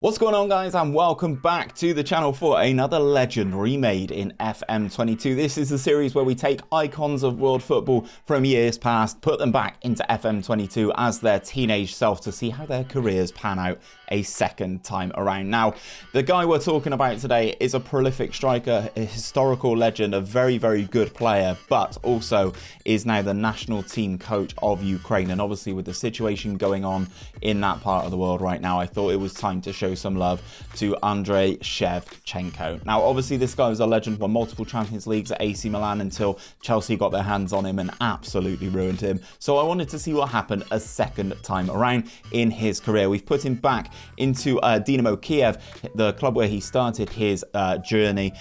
What's going on, guys, and welcome back to the channel for another legend remade in FM22. This is a series where we take icons of world football from years past, put them back into FM22 as their teenage self to see how their careers pan out a second time around. Now, the guy we're talking about today is a prolific striker, a historical legend, a very, very good player, but also is now the national team coach of Ukraine. And obviously with the situation going on in that part of the world right now, I thought it was time to show some love to Andriy Shevchenko. Now, obviously this guy was a legend, won multiple Champions Leagues at AC Milan until Chelsea got their hands on him and absolutely ruined him. So I wanted to see what happened a second time around in his career. We've put him back into Dynamo Kyiv, the club where he started his journey.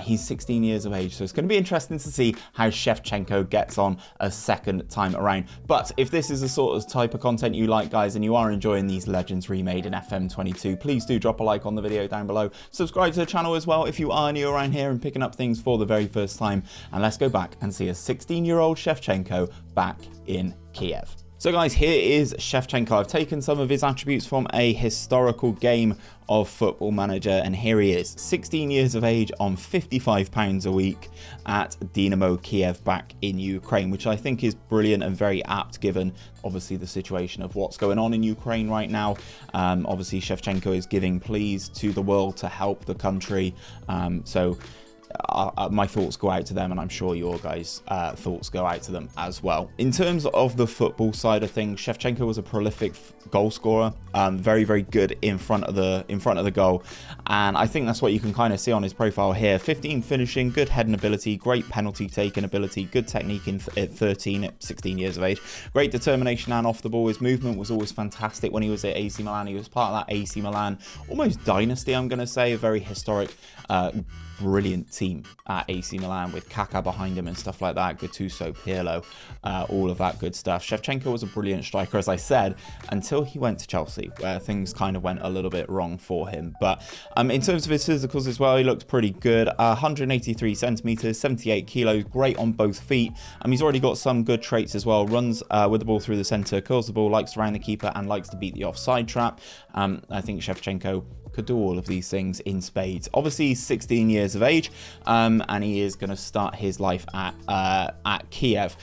He's 16 years of age, so it's going to be interesting to see how Shevchenko gets on a second time around. But if this is the sort of type of content you like, guys, and you are enjoying these legends remade in FM22, please do drop a like on the video down below. Subscribe to the channel as well if you are new around here and picking up things for the very first time. And let's go back and see a 16-year-old Shevchenko back in Kyiv. So guys, here is Shevchenko. I've taken some of his attributes from a historical game of Football Manager, and here he is, 16 years of age on £55 a week at Dynamo Kyiv back in Ukraine, which I think is brilliant and very apt given obviously the situation of what's going on in Ukraine right now. Obviously Shevchenko is giving pleas to the world to help the country, my thoughts go out to them, and I'm sure your guys' thoughts go out to them as well. In terms of the football side of things, Shevchenko was a prolific goal scorer, very, very good in front of the goal, and I think that's what you can kind of see on his profile here. 15 finishing, good heading ability, great penalty taking ability, good technique at 16 years of age, great determination and off the ball. His movement was always fantastic when he was at AC Milan. He was part of that AC Milan almost dynasty, I'm going to say, a very historic, brilliant team at AC Milan with Kaká behind him and stuff like that, Gattuso, Pirlo, all of that good stuff. Shevchenko was a brilliant striker, as I said, until he went to Chelsea, where things kind of went a little bit wrong for him. But in terms of his physicals as well, he looked pretty good. 183 centimeters, 78 kilos, great on both feet. He's already got some good traits as well. Runs with the ball through the center, curls the ball, likes to round the keeper, and likes to beat the offside trap. I think Shevchenko could do all of these things in spades. Obviously he's 16 years of age, and he is going to start his life at Kyiv.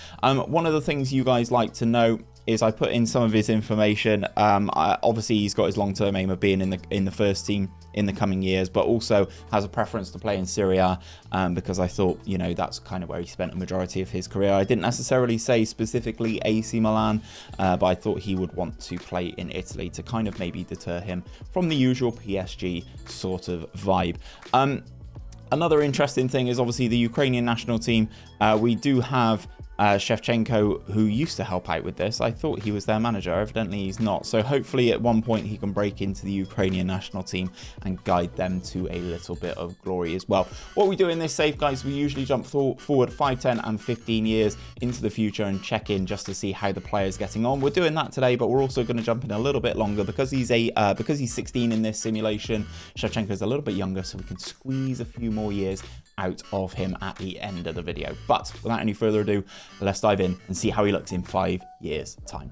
One of the things you guys like to know is I put in some of his information. Obviously he's got his long-term aim of being in the first team in the coming years, but also has a preference to play in Serie A, because I thought, you know, that's kind of where he spent a majority of his career. I didn't necessarily say specifically AC Milan, but I thought he would want to play in Italy to kind of maybe deter him from the usual PSG sort of vibe. Another interesting thing is obviously the Ukrainian national team. We do have Shevchenko, who used to help out with this. I thought he was their manager. Evidently he's not. So hopefully at one point he can break into the Ukrainian national team and guide them to a little bit of glory as well. What we do in this save, guys, we usually jump forward 5, 10 and 15 years into the future and check in just to see how the player's getting on. We're doing that today, but we're also going to jump in a little bit longer because he's 16 in this simulation. Shevchenko's a little bit younger, so we can squeeze a few more years out of him at the end of the video. But without any further ado, let's dive in and see how he looks in 5 years' time.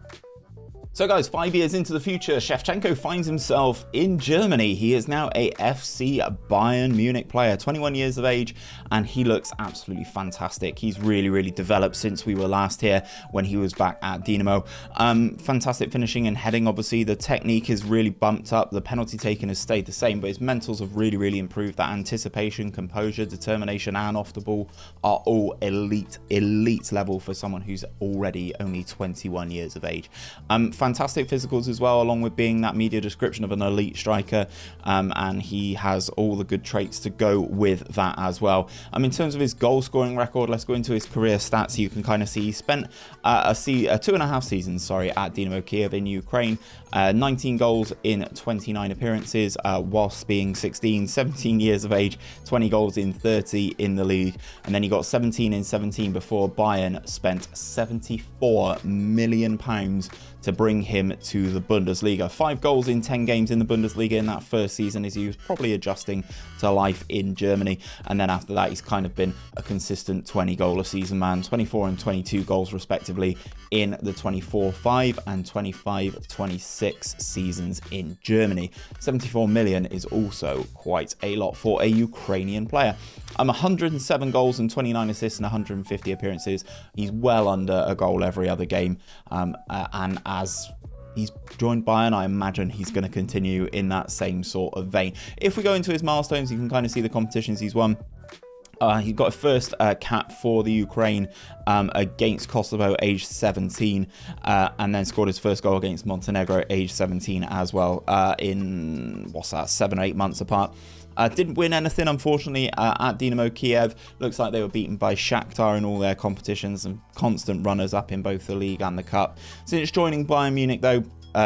So guys, 5 years into the future, Shevchenko finds himself in Germany. He is now a FC Bayern Munich player, 21 years of age, and he looks absolutely fantastic. He's really, really developed since we were last here when he was back at Dynamo. Fantastic finishing and heading. Obviously, the technique is really bumped up. The penalty taking has stayed the same, but his mentals have really, really improved. That anticipation, composure, determination, and off the ball are all elite level for someone who's already only 21 years of age. Fantastic physicals as well, along with being that media description of an elite striker, and he has all the good traits to go with that as well. In terms of his goal scoring record, let's go into his career stats. You can kind of see he spent 2.5 seasons at Dynamo Kyiv in Ukraine, 19 goals in 29 appearances whilst being 17 years of age, 20 goals in 30 in the league, and then he got 17 in 17 before Bayern spent £74 million to bring him to the Bundesliga. 5 goals in 10 games in the Bundesliga in that first season as he was probably adjusting to life in Germany. And then after that, he's kind of been a consistent 20-goal-a-season man, 24 and 22 goals respectively in the 24-25 and 25-26 seasons in Germany. 74 million is also quite a lot for a Ukrainian player. 107 goals and 29 assists and 150 appearances. He's well under a goal every other game. And as he's joined Bayern, I imagine he's going to continue in that same sort of vein. If we go into his milestones, you can kind of see the competitions he's won. He got a first cap for the Ukraine against Kosovo, age 17, and then scored his first goal against Montenegro, age 17 as well, in, 7 or 8 months apart. Didn't win anything, unfortunately, at Dynamo Kyiv. Looks like they were beaten by Shakhtar in all their competitions and constant runners up in both the league and the cup. Since joining Bayern Munich, though,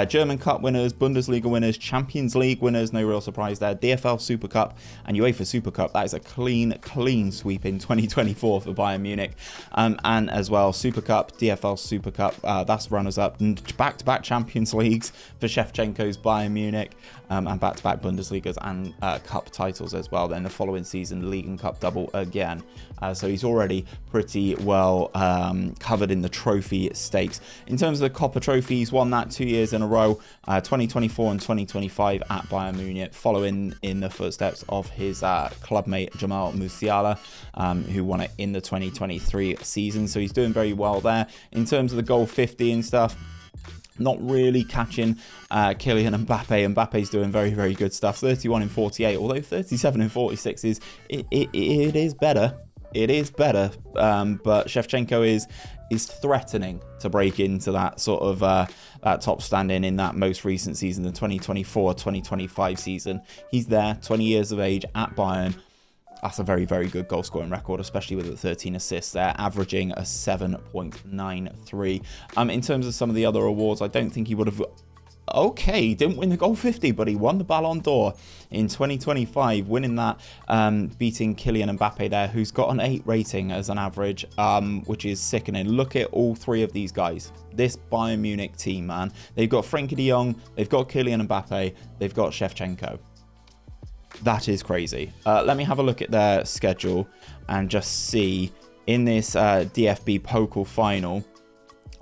German Cup winners, Bundesliga winners, Champions League winners, no real surprise there, DFL Super Cup and UEFA Super Cup. That is a clean sweep in 2024 for Bayern Munich. And as well, Super Cup, DFL Super Cup, that's runners-up. And back-to-back Champions Leagues for Shevchenko's Bayern Munich, and back-to-back Bundesligas and Cup titles as well. Then the following season, League and Cup double again. So he's already pretty well covered in the trophy stakes. In terms of the Copper Trophy, he's won that 2 years in a row, 2024 and 2025 at Bayern Munich, following in the footsteps of his clubmate 𝘼𝙗𝙤𝙪 𝙈𝙚, who won it in the 2023 season. So he's doing very well there. In terms of the goal 50 and stuff, not really catching Kylian Mbappe. Mbappe's doing very good stuff. 31 in 48, although 37 in 46 is it is better. It is better, but Shevchenko is threatening to break into that sort of that top standing in that most recent season, the 2024-2025 season. He's there, 20 years of age at Bayern. That's a very good goal scoring record, especially with the 13 assists there, averaging a 7.93. In terms of some of the other awards, I don't think he would have... Okay, he didn't win the goal 50, but he won the Ballon d'Or in 2025, winning that, beating Kylian Mbappe there, who's got an 8 rating as an average, which is sickening. Look at all 3 of these guys. This Bayern Munich team, man. They've got Frenkie de Jong, they've got Kylian Mbappe, they've got Shevchenko. That is crazy. Let me have a look at their schedule and just see in this DFB Pokal final.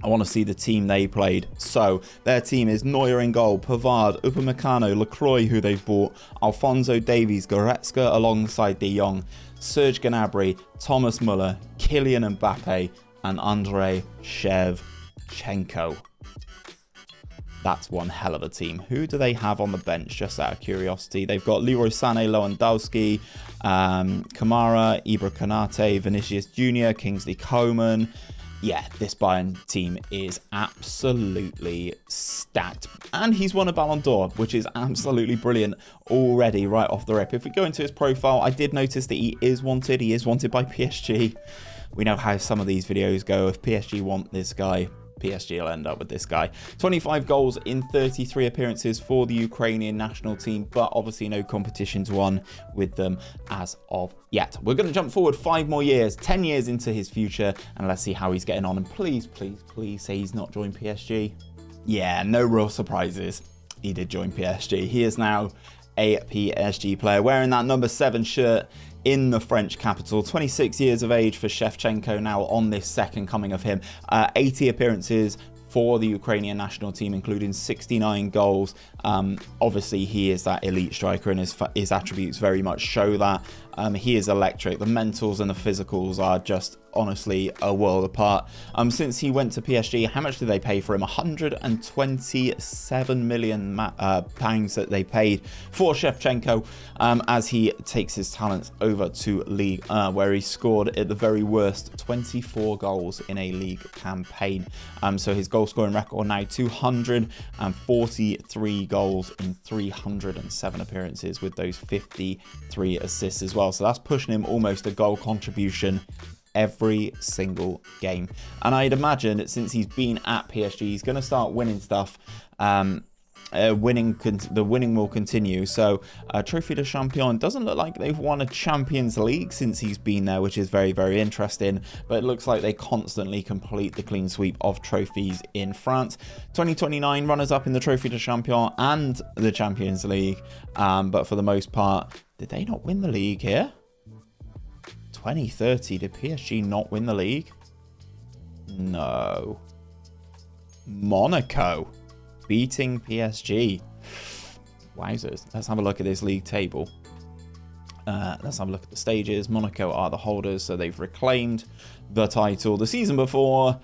I want to see the team they played. So their team is Neuer in goal, Pavard, Upamecano, Lacroix, who they've bought, Alphonso Davies, Goretzka alongside De Jong, Serge Gnabry, Thomas Müller, Kylian Mbappe, and Andriy Shevchenko. That's one hell of a team. Who do they have on the bench, just out of curiosity? They've got Leroy Sané, Lewandowski, Kamara, Ibra Konate, Vinicius Jr., Kingsley Coman. Yeah, this Bayern team is absolutely stacked. And he's won a Ballon d'Or, which is absolutely brilliant already right off the rip. If we go into his profile, I did notice that he is wanted. He is wanted by PSG. We know how some of these videos go. If PSG want this guy, PSG will end up with this guy. 25 goals in 33 appearances for the Ukrainian national team, but obviously no competitions won with them as of yet. We're going to jump forward 5 more years, 10 years into his future, and let's see how he's getting on. And please say he's not joined PSG. Yeah, no real surprises. He did join PSG. He is now a PSG player, wearing that number 7 shirt in the French capital. 26 years of age for Shevchenko now on this second coming of him. 80 appearances for the Ukrainian national team, including 69 goals. Obviously, he is that elite striker, and his attributes very much show that. He is electric. The mentals and the physicals are just honestly a world apart. Since he went to PSG, how much did they pay for him? 127 million pounds that they paid for Shevchenko, as he takes his talents over to League, where he scored at the very worst 24 goals in a league campaign. So his goal scoring record now 243 goals in 307 appearances, with those 53 assists as well. So that's pushing him almost a goal contribution every single game. And I'd imagine that since he's been at PSG, he's going to start winning stuff. the winning will continue. So Trophy de Champion doesn't look like they've won a Champions League since he's been there, which is very, very interesting. But it looks like they constantly complete the clean sweep of trophies in France. 2029 runners up in the Trophy de Champion and the Champions League, but for the most part, did they not win the league here? 2030, did PSG not win the league? No. Monaco beating PSG. Wowzers. Let's have a look at this league table. Let's have a look at the stages. Monaco are the holders, so they've reclaimed the title the season before.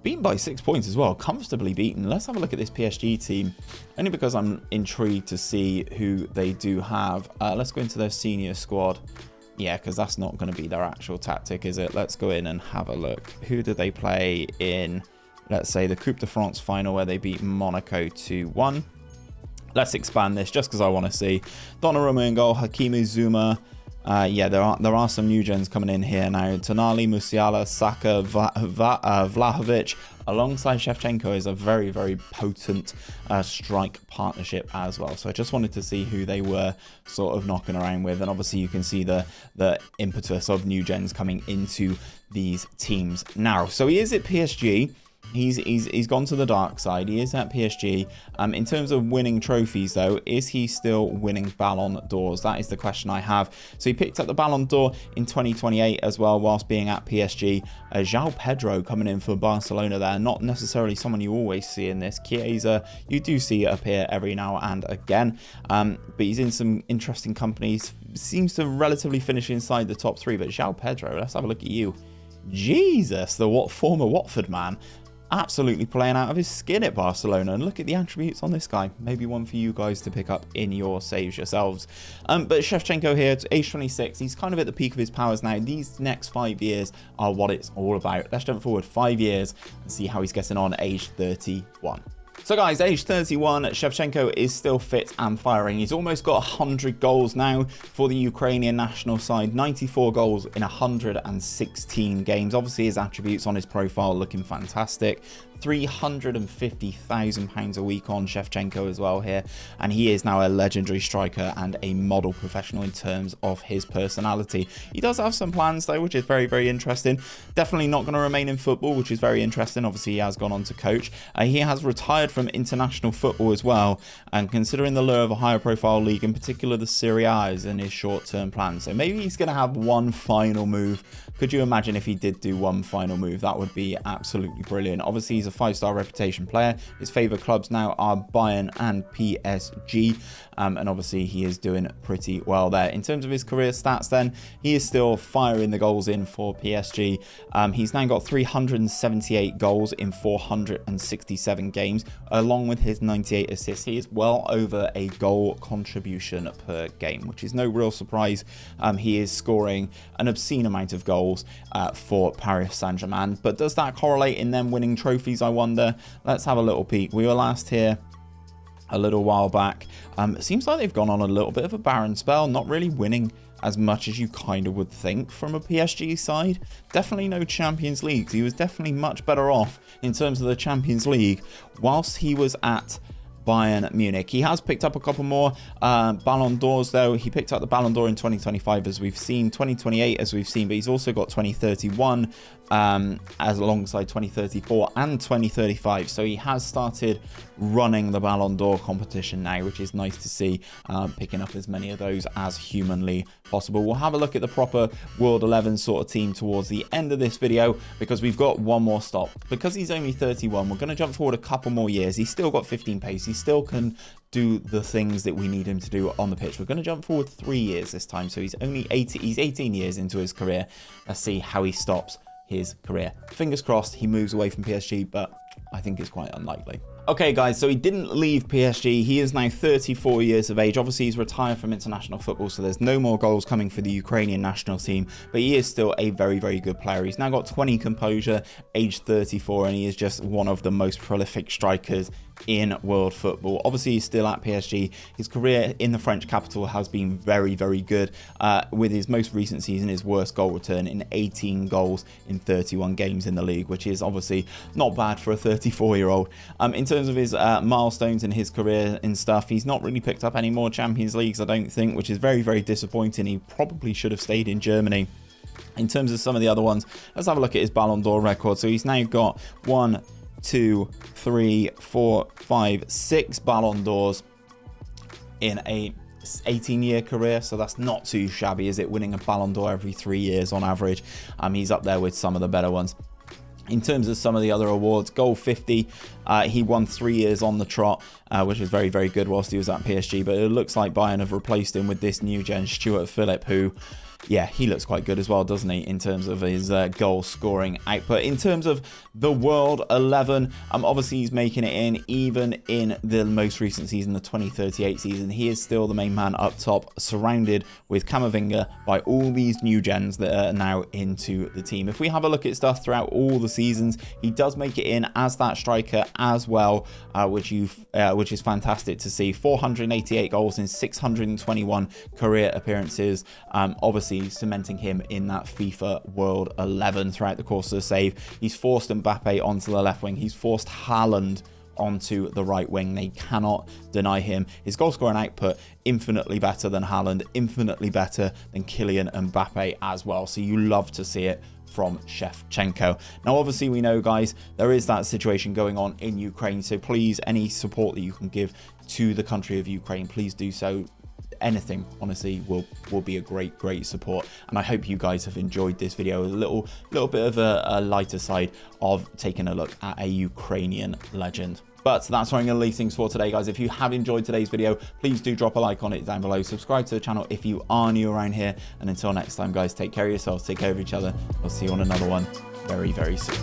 Beaten by 6 points as well. Comfortably beaten. Let's have a look at this PSG team. Only because I'm intrigued to see who they do have. Let's go into their senior squad. Yeah, because that's not going to be their actual tactic, is it? Let's go in and have a look. Who did they play in, let's say, the Coupe de France final where they beat Monaco 2-1. Let's expand this just because I want to see. Donnarumma in goal, 𝘼𝙗𝙤𝙪. Yeah, there are some new gens coming in here now. Tonali, Musiala, Saka, Vlahovic, alongside Shevchenko is a very, very potent strike partnership as well. So I just wanted to see who they were sort of knocking around with. And obviously you can see the impetus of new gens coming into these teams now. So he is at PSG. He's gone to the dark side. He is at PSG. In terms of winning trophies, though, is he still winning Ballon d'Ors? That is the question I have. So he picked up the Ballon d'Or in 2028 as well, whilst being at PSG. João Pedro coming in for Barcelona there. Not necessarily someone you always see in this. Chiesa, you do see it appear every now and again. But he's in some interesting companies. Seems to relatively finish inside the top 3. But João Pedro, let's have a look at you. Jesus, the former Watford man. Absolutely playing out of his skin at Barcelona. And look at the attributes on this guy. Maybe one for you guys to pick up in your saves yourselves. But Shevchenko here, age 26, he's kind of at the peak of his powers now. These next 5 years are what it's all about. Let's jump forward 5 years and see how he's getting on at age 31. So guys, age 31, Shevchenko is still fit and firing. He's almost got 100 goals now for the Ukrainian national side. 94 goals in 116 games. Obviously, his attributes on his profile looking fantastic. £350,000 a week on Shevchenko as well here. And he is now a legendary striker and a model professional in terms of his personality. He does have some plans though, which is very, very interesting. Definitely not going to remain in football, which is very interesting. Obviously, he has gone on to coach. He has retired from international football as well. And considering the lure of a higher profile league, in particular the Serie A, is in his short-term plan. So maybe he's going to have one final move. Could you imagine if he did do one final move? That would be absolutely brilliant. Obviously, he's a 5-star reputation player. His favourite clubs now are Bayern and PSG. And obviously, he is doing pretty well there. In terms of his career stats then, he is still firing the goals in for PSG. He's now got 378 goals in 467 games, along with his 98 assists. He is well over a goal contribution per game, which is no real surprise. He is scoring an obscene amount of goals for Paris Saint-Germain. But does that correlate in them winning trophies, I wonder? Let's have a little peek. We were last here a little while back. It seems like they've gone on a little bit of a barren spell, not really winning as much as you kind of would think from a PSG side. Definitely no Champions League. He was definitely much better off in terms of the Champions League whilst he was at Bayern Munich. He has picked up a couple more Ballon d'Ors though. He picked up the Ballon d'Or in 2025 as we've seen, 2028 as we've seen, but he's also got 2031 as alongside 2034 and 2035. So he has started running the Ballon d'Or competition now, which is nice to see, picking up as many of those as humanly possible. We'll have a look at the proper World 11 sort of team towards the end of this video because we've got one more stop. Because he's only 31, we're going to jump forward a couple more years. He's still got 15 pace. He still can do the things that we need him to do on the pitch. We're going to jump forward 3 years this time. So he's only 18 years into his career. Let's see how he stops his career. Fingers crossed he moves away from PSG, but I think it's quite unlikely. Okay guys, so he didn't leave PSG. He is now 34 years of age. Obviously he's retired from international football, so there's no more goals coming for the Ukrainian national team, but he is still a very, very good player. He's now got 20 composure, age 34, and he is just one of the most prolific strikers in world football. Obviously, he's still at PSG. His career in the French capital has been very, very good, with his most recent season, his worst goal return in 18 goals in 31 games in the league, which is obviously not bad for a 34-year-old. In terms of his milestones in his career and stuff, he's not really picked up any more Champions Leagues, I don't think, which is very, very disappointing. He probably should have stayed in Germany. In terms of some of the other ones, let's have a look at his Ballon d'Or record. So he's now got 1, 2, 3, 4, 5, 6 Ballon d'Ors in a 18-year career, so that's not too shabby, is it? Winning a Ballon d'Or every 3 years on average. He's up there with some of the better ones. In terms of some of the other awards, goal 50, he won 3 years on the trot, which was very, very good whilst he was at PSG. But it looks like Bayern have replaced him with this new gen 𝘼𝙗𝙤𝙪, who, yeah, he looks quite good as well, doesn't he, in terms of his goal scoring output. In terms of the World 11, obviously he's making it in, even in the most recent season, the 2038 season. He is still the main man up top, surrounded with Camavinga by all these new gens that are now into the team. If we have a look at stuff throughout all the seasons, he does make it in as that striker as well, which is fantastic to see. 488 goals in 621 career appearances. Obviously cementing him in that FIFA World 11 throughout the course of the save. He's forced Mbappe onto the left wing. He's forced Haaland onto the right wing. They cannot deny him. His goal scoring output, infinitely better than Haaland, infinitely better than Kylian Mbappe as well. So you love to see it from Shevchenko. Now, obviously, we know, guys, there is that situation going on in Ukraine. So please, any support that you can give to the country of Ukraine, please do so. Anything, honestly, will be a great support. And I hope you guys have enjoyed this video, a little bit of a lighter side of taking a look at a Ukrainian legend. But that's where I'm going to leave things for today, guys. If you have enjoyed today's video, please do drop a like on it down below. Subscribe to the channel if you are new around here. And until next time, guys, take care of yourselves, take care of each other. I'll see you on another one very, very soon.